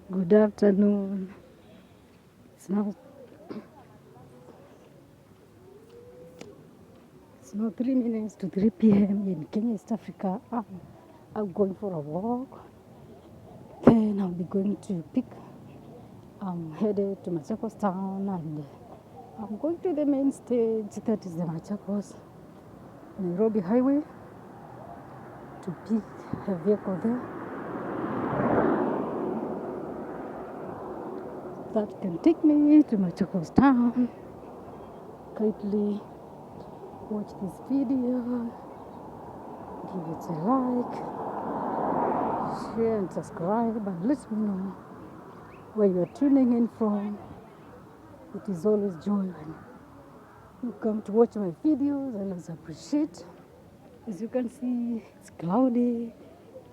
Good afternoon. It's now 3 minutes to 3 p.m. in Kenya, East Africa. I'm going for a walk. Then I'll be going to pick. I'm headed to Machakos town and I'm going to the main stage, that is the Machakos Nairobi highway, to pick a vehicle there that can take me to Machakos town. Kindly watch this video, give it a like, share and subscribe, and let me know where you are tuning in from. It is always joy when you come to watch my videos. I always appreciate. As you can see, it's cloudy.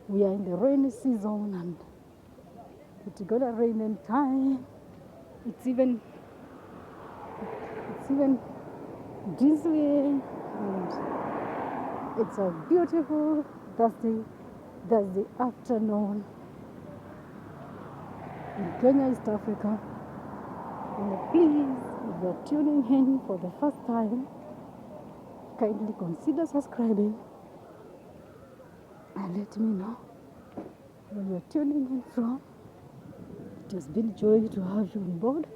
We are in the rainy season and it's gonna rain in time. It's even drizzling, and it's a beautiful Thursday afternoon in Kenya, East Africa. And please, if you're tuning in for the first time, kindly consider subscribing and let me know where you're tuning in from. It has been a joy to have you on board.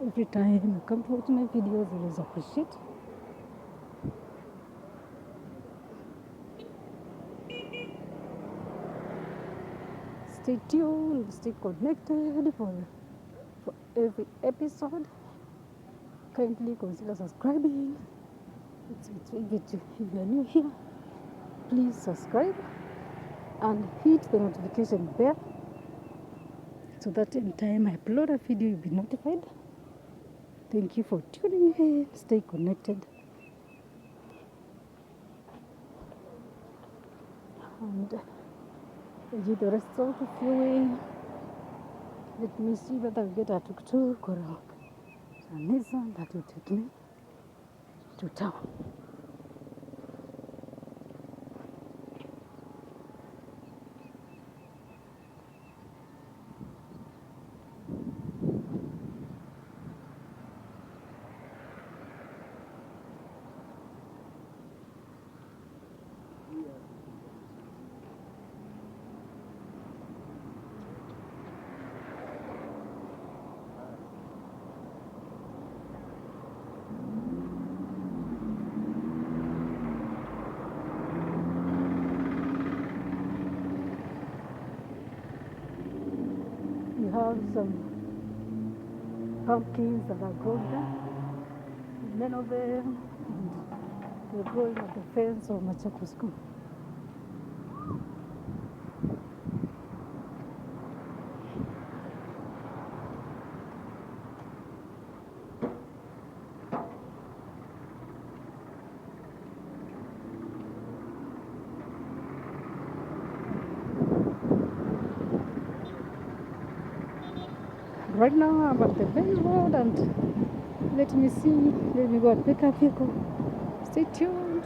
Every time you come to watch my videos, I always appreciate. Stay tuned, stay connected for every episode. Kindly consider subscribing. If you're new here, please subscribe and hit the notification bell so that anytime I upload a video, you'll be notified. Thank you for tuning in. Stay connected. And enjoy the rest of the viewing. Let me see whether I get a tuk-tuk or a Nissan that will take me to town. We have some pumpkins that are grown there. Many of them, they're growing at the fence of Machakos School. Right now I'm at the main road and let me go and pick up vehicle. Stay tuned.